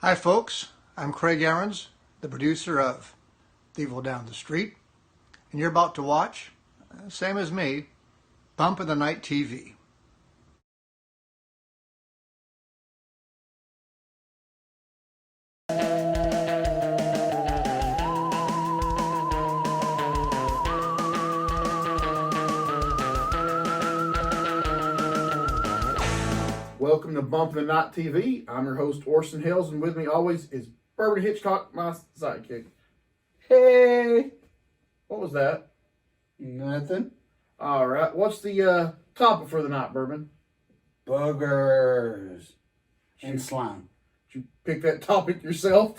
Hi folks, I'm Craig Ahrens, the producer of The Evil Down the Street, and you're about to watch, same as me, Bump in the Night TV. Welcome to Bump in the Night TV. I'm your host, Orson Hills, and with me always is Bourbon Hitchcock, my sidekick. Hey! What was that? Nothing. All right. What's the topic for the night, Bourbon? Boogers. And slime. Did you pick that topic yourself?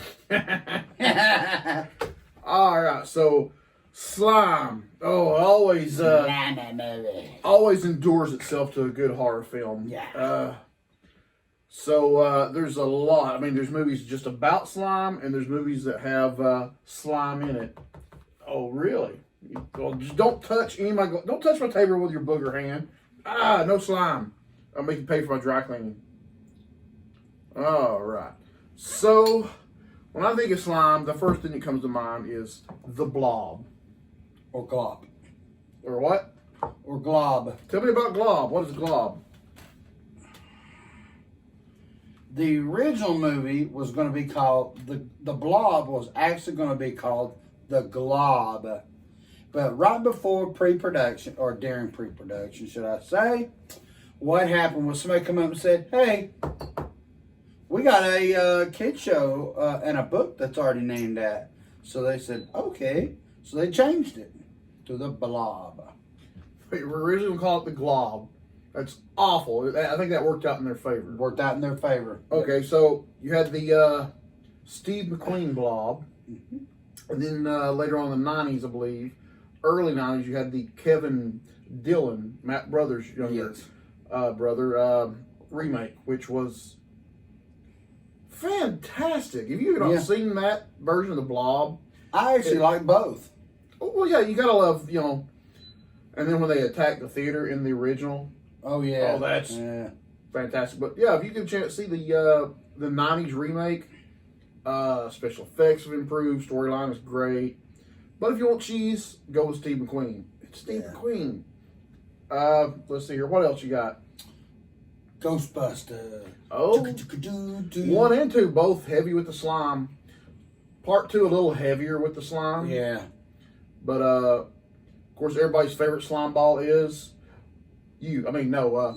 All right. So, slime. Oh, always endures itself to a good horror film. Yeah. So there's a lot. I mean, there's movies just about slime, and there's movies that have slime in it. Oh, really? Well, just don't touch don't touch my table with your booger hand. No slime. I'll make you pay for my dry cleaning. All right. So when I think of slime, the first thing that comes to mind is the blob. Or glob. Or what? Or glob. Tell me about glob. What is glob? The original movie was going to be called, the blob was actually going to be called the glob. But right before pre-production, or during pre-production, should I say, what happened was somebody come up and said, hey, we got a kid show and a book that's already named that. So they said, okay. So they changed it to the blob. We were originally call it the glob. That's awful. I think that worked out in their favor. Worked out in their favor. Okay, so you had the Steve McQueen blob. Mm-hmm. And then later on in the 90s, I believe, early 90s, you had the Kevin Dillon, Matt Brothers' younger brother, remake, which was fantastic. Have you not seen that version of the blob? I actually like both. Well, yeah, you gotta love, and then when they attacked the theater in the original. Oh, yeah. Oh, that's fantastic. But, yeah, if you get a chance to see the 90s remake, special effects have improved. Storyline is great. But if you want cheese, go with Steve McQueen. It's Steve McQueen. Let's see here. What else you got? Ghostbusters. Oh, 1 and 2 both heavy with the slime. Part 2 a little heavier with the slime. Yeah. But, of course, everybody's favorite slime ball is... Slimer.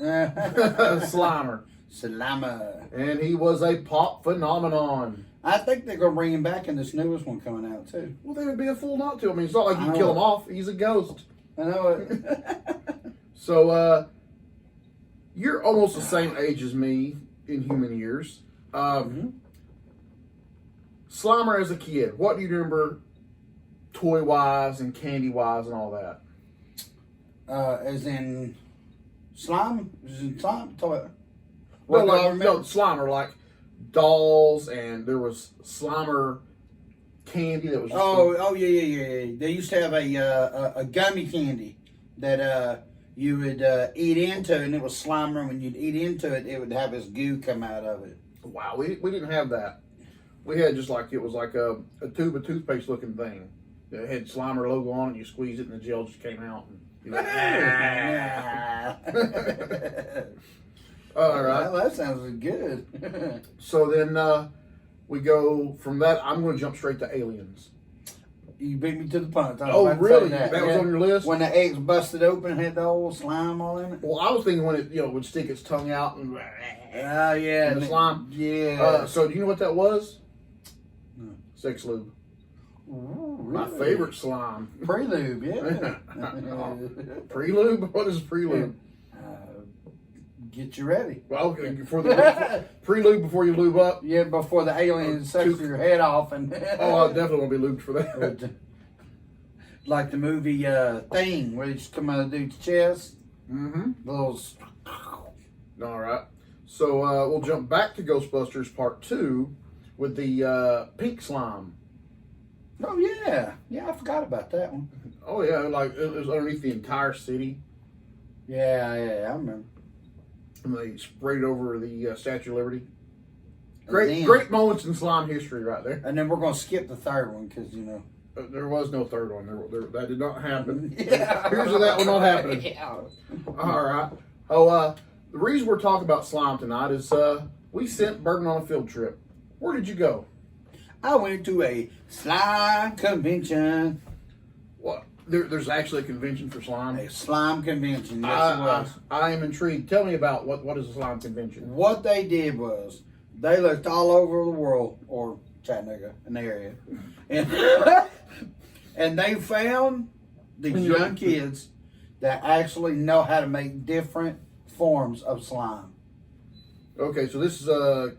Slimer. And he was a pop phenomenon. I think they're going to bring him back in this newest one coming out, too. Well, they would be a fool not to. I mean, it's not like you can kill him off. He's a ghost. I know it. So, you're almost the same age as me in human years. Slimer as a kid, what do you remember toy-wise and candy-wise and all that? As in... Slime? Is it slime? No, Slimer, like dolls, and there was Slimer candy that was. Yeah. They used to have a gummy candy that you would eat into, and it was Slimer. When you'd eat into it, it would have this goo come out of it. Wow, we didn't have that. We had just like it was like a tube of toothpaste looking thing. It had Slimer logo on it. You squeeze it, and the gel just came out. All right. Well, that sounds good. So then we go from that. I'm going to jump straight to Aliens. You beat me to the punch. Oh, really? That was on your list? When the eggs busted open and had the old slime all in it? Well, I was thinking when it would stick its tongue out and yeah, and the slime. Yeah. So do you know what that was? No. Sex lube. Ooh, My really? favorite slime. Prelude, yeah. Prelude? What is prelude? Get you ready. Well, for the prelude before you lube up. Yeah, before the alien sucks your head off and. Oh, I definitely want to be lubed for that. Like the movie Thing, where they just come out of the dude's chest. Mm-hmm. Those. All right. So we'll jump back to Ghostbusters Part 2 with the pink slime. Oh, yeah. Yeah, I forgot about that one. Oh, yeah. Like, it was underneath the entire city. Yeah, I remember. And they sprayed over the Statue of Liberty. Great moments in slime history right there. And then we're going to skip the third one because, There was no third one. That did not happen. Yeah. Here's that one not happening. Yeah. All right. Oh, the reason we're talking about slime tonight is we sent Bourbon on a field trip. Where did you go? I went to a slime convention. What? There's actually a convention for slime? A slime convention, yes it was. I am intrigued. Tell me about what is a slime convention? What they did was, they looked all over the world, or Chattanooga, in the area, and, and they found these young kids that actually know how to make different forms of slime. Okay, so this is a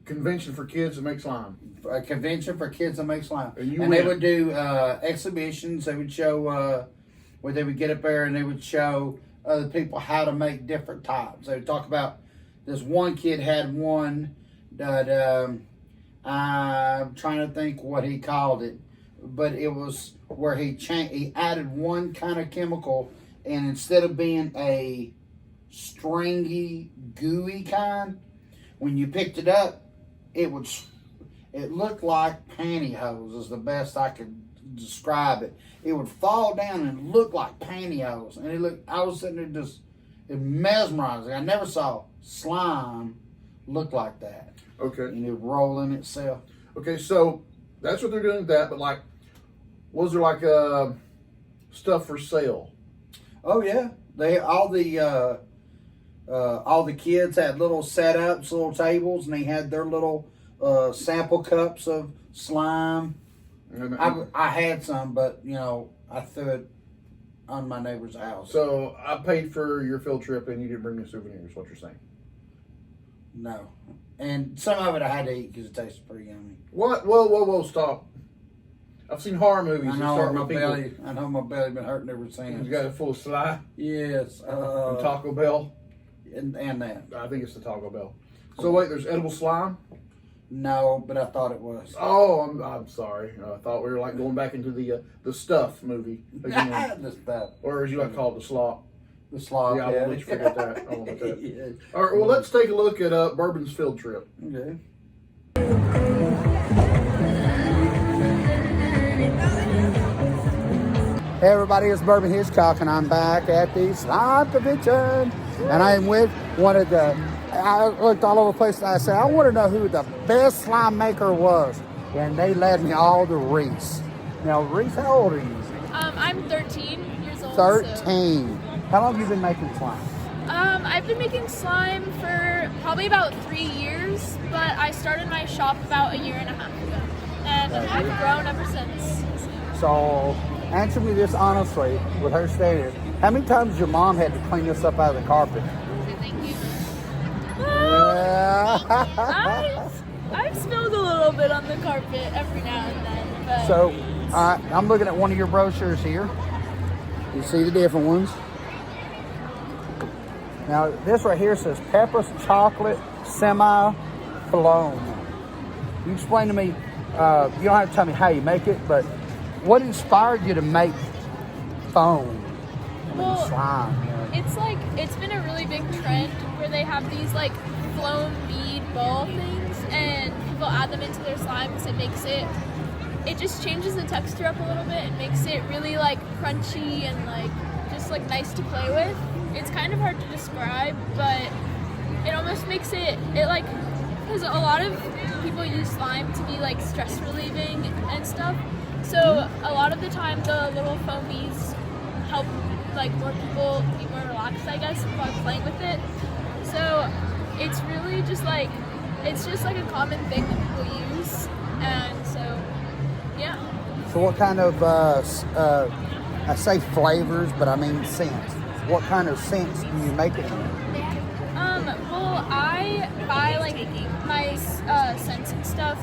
convention for kids that make slime. A convention for kids that make slime. And they would do exhibitions. They would show where they would get up there and they would show other people how to make different types. They would talk about this one kid had one that I'm trying to think what he called it, but it was where he added one kind of chemical, and instead of being a stringy, gooey kind, when you picked it up, it looked like pantyhose is the best I could describe it. It would fall down and look like pantyhose. And I was sitting there just mesmerizing. I never saw slime look like that. Okay. And it roll in itself. Okay, so that's what they're doing with that, but like, was there like stuff for sale? Oh yeah. All the kids had little setups, little tables, and they had their little sample cups of slime. I had some, but I threw it on my neighbor's house. So I paid for your field trip, and you didn't bring me souvenirs. What you're saying? No, and some of it I had to eat because it tasted pretty yummy. What? Whoa! Stop! I've seen horror movies. I know my belly been hurting ever since. You got it full of slime. Yes. And Taco Bell. And that. I think it's the Taco Bell. So wait, there's edible slime? No, but I thought it was. Oh, I'm sorry. I thought we were like going back into the stuff movie again. The stuff. Or as you like to call it, the slop. The slop. Yeah, I won't let you forget that. I won't let that. Yeah. All right, well, let's take a look at Bourbon's field trip. Okay. Hey everybody, it's Bourbon Hitchcock, and I'm back at the slime convention, and I am with one of I looked all over the place, and I said, I want to know who the best slime maker was, and they led me all to Reese. Now, Reese, how old are you? I'm 13 years old. 13. So. How long have you been making slime? I've been making slime for probably about 3 years, but I started my shop about a year and a half ago, and I've grown ever since. So, answer me this honestly, with her standing. How many times your mom had to clean this up out of the carpet? Thank you. I've spilled a little bit on the carpet every now and then. But So, I'm looking at one of your brochures here. You see the different ones. Now, this right here says Pepper's Chocolate Semi-Flown. You explain to me, you don't have to tell me how you make it, but what inspired you to make foam? Slime. It's been a really big trend where they have these like flown bead ball things, and people add them into their slime because it just changes the texture up a little bit and makes it really like crunchy and like just like nice to play with. It's kind of hard to describe, but it almost makes it like, because a lot of people use slime to be like stress relieving and stuff. So a lot of the time the little foamies help like more people be more relaxed, I guess, while playing with it. So it's really just like a common thing that people use, and so yeah. So what kind of I say flavors, but I mean scents. What kind of scents do you make it in? Well, I buy like my scents and stuff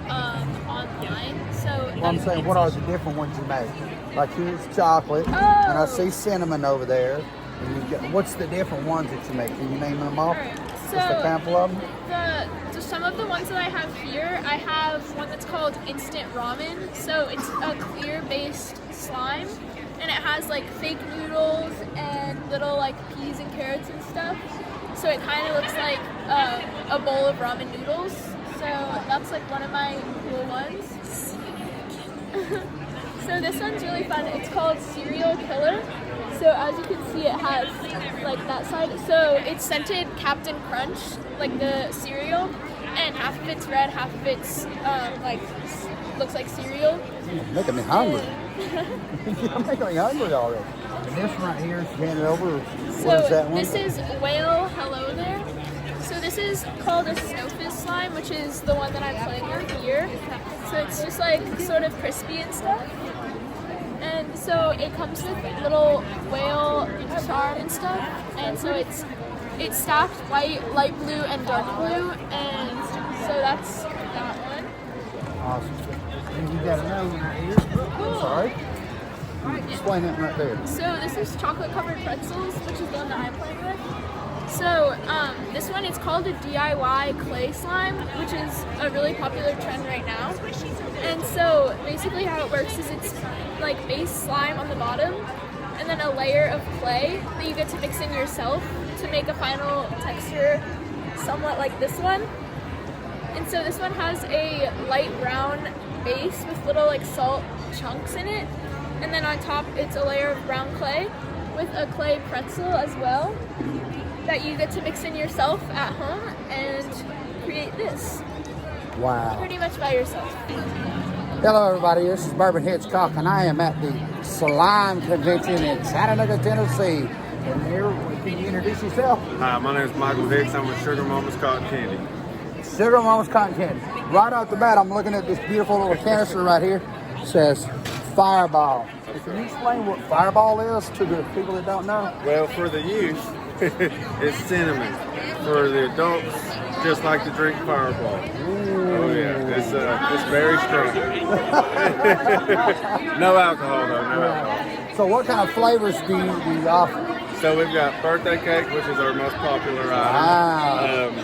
online. So Well, I'm saying, what are the different ones you make? Like here's chocolate, and I see cinnamon over there. And what's the different ones that you make? Can you name them off? Alright, Just a couple of them? Some of the ones that I have here, I have one that's called Instant Ramen. So it's a clear-based slime, and it has like fake noodles and little like peas and carrots and stuff. So it kind of looks like a bowl of ramen noodles. So that's like one of my cool ones. So this one's really fun. It's called Serial Killer. So as you can see, it has like that side. So it's scented Captain Crunch, like the cereal, and half of it's red, half of it's like looks like cereal. You're making me hungry. I'm making me hungry already. And this one right here, hand it over. What is that one? This is Whale Hello There. So this is called a snowfish slime, which is the one that I'm playing with here. So it's just like sort of crispy and stuff. And so it comes with little whale charm and stuff. And so it's stacked white, light blue, and dark blue. And so that's that one. Awesome. And you got another one right here. Cool. Sorry. Explain that right there. So this is chocolate covered pretzels, which is the one that I'm playing with. So this one is called a DIY clay slime, which is a really popular trend right now. And so basically how it works is it's like base slime on the bottom and then a layer of clay that you get to mix in yourself to make a final texture somewhat like this one. And so this one has a light brown base with little like salt chunks in it. And then on top it's a layer of brown clay with a clay pretzel as well that you get to mix in yourself at home and create this. Wow. Pretty much by yourself. Hello, everybody. This is Bourbon Hitchcock, and I am at the Slime Convention in Chattanooga, Tennessee. And here, can you introduce yourself? Hi, my name is Michael Hicks. I'm with Sugar Mama's Cotton Candy. Sugar Mama's Cotton Candy. Right off the bat, I'm looking at this beautiful little canister right here. It says Fireball. Can you explain what Fireball is to the people that don't know? Well, for the youth, it's cinnamon. For the adults, just like to drink Fireball. Oh yeah, it's very strong. No alcohol though, no alcohol. So what kind of flavors do you offer? So we've got birthday cake, which is our most popular item.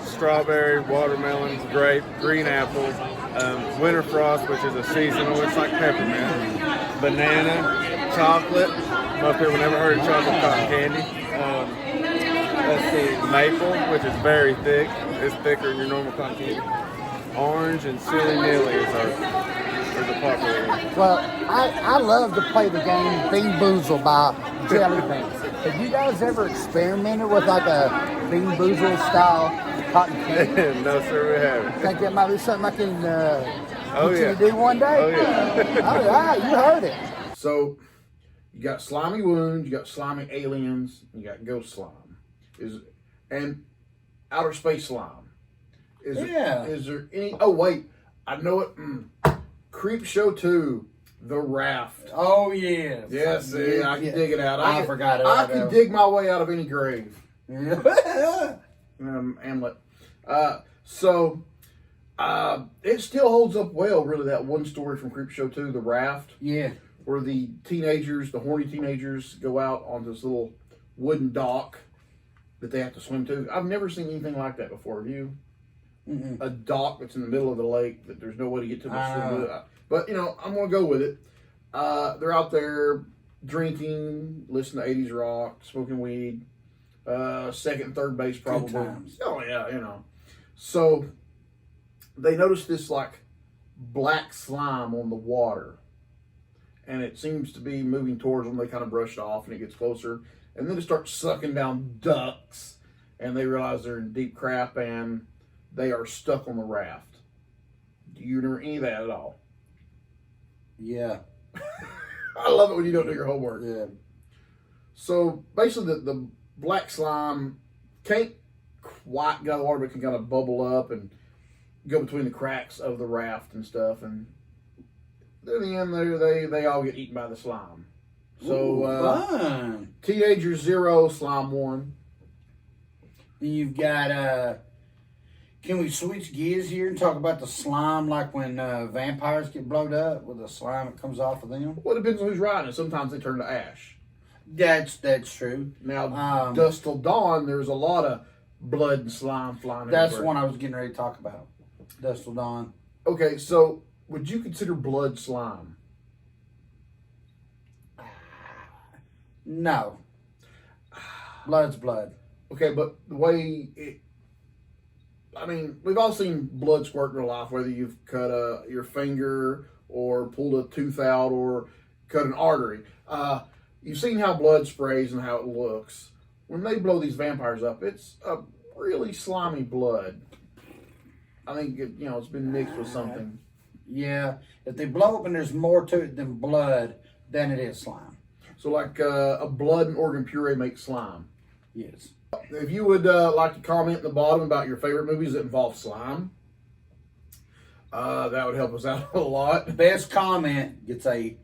Strawberry, watermelons, grape, green apples, winter frost, which is a seasonal, it's like peppermint, banana, chocolate. Most people never heard of chocolate cotton candy. Let's see, maple, which is very thick. It's thicker than your normal cotton candy. Orange and silly nilly is the popular one. Well, I love to play the game Bean Boozle by Jelly Beans. Have you guys ever experimented with like a Bean Boozle style cotton candy? No, sir, we haven't. Think that might be something I can Oh, get yeah. you to do one day? Oh, yeah. All right, you heard it. So you got slimy wounds, you got slimy aliens, you got ghost slime. And outer space slime. Is there any? Oh wait, I know it. Creep Show 2, The Raft. Oh yeah. Yes, yeah, I can dig it out. I forgot it. I can dig my way out of any grave. Yeah. Hamlet. So it still holds up well. Really, that one story from Creep Show 2, The Raft. Yeah. Where the horny teenagers, go out on this little wooden dock that they have to swim to. I've never seen anything like that before. Have you? Mm-mm. A dock that's in the middle of the lake that there's no way to get to the swim with. But, I'm going to go with it. They're out there drinking, listening to 80s rock, smoking weed, second and third base probably. Good times. Oh, yeah, So they notice this, like, black slime on the water. And it seems to be moving towards them. They kind of brush it off, and it gets closer. And then it starts sucking down ducks, and they realize they're in deep crap, and they are stuck on the raft. Do you remember any of that at all? Yeah. I love it when you don't do your homework. Yeah. So basically, the black slime can't quite go water, but can kind of bubble up and go between the cracks of the raft and stuff. And in the end, they all get eaten by the slime. So, fun. Teenager 0, Slime 1. You've got, can we switch gears here and talk about the slime, like when vampires get blowed up with the slime that comes off of them? Well, it depends on who's riding it. Sometimes they turn to ash. That's true. Now, Dusk Till Dawn, there's a lot of blood and slime flying That's the everywhere. one I was getting ready to talk about. Dusk Till Dawn. Okay, so would you consider blood slime? No. Blood's blood. Okay, but the way I mean, we've all seen blood squirt in our life, whether you've cut your finger or pulled a tooth out or cut an artery. You've seen how blood sprays and how it looks. When they blow these vampires up, it's a really slimy blood. I think it's been mixed with something. Yeah, if they blow up and there's more to it than blood, then it is slime. So like a blood and organ puree makes slime. Yes. If you would like to comment at the bottom about your favorite movies that involve slime, that would help us out a lot. Best comment gets a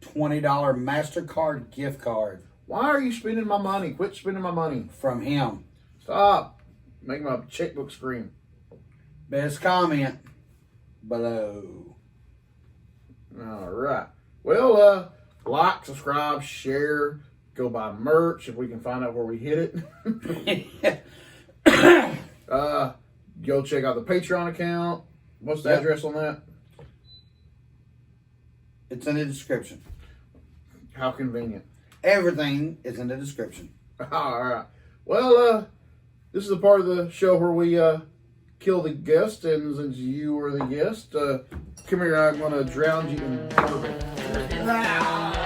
$20 MasterCard gift card Why are you spending my money? Quit spending my money. from him. Stop. Make my checkbook scream. Best comment below. All right. Well, like, subscribe, share, go buy merch if we can find out where we hit it. Go check out the Patreon account. What's the Yep. address on that? It's in the description. How convenient. Everything is in the description. All right. Well, this is the part of the show where we kill the guest, and since you were the guest, come here. I'm going to drown you in bourbon.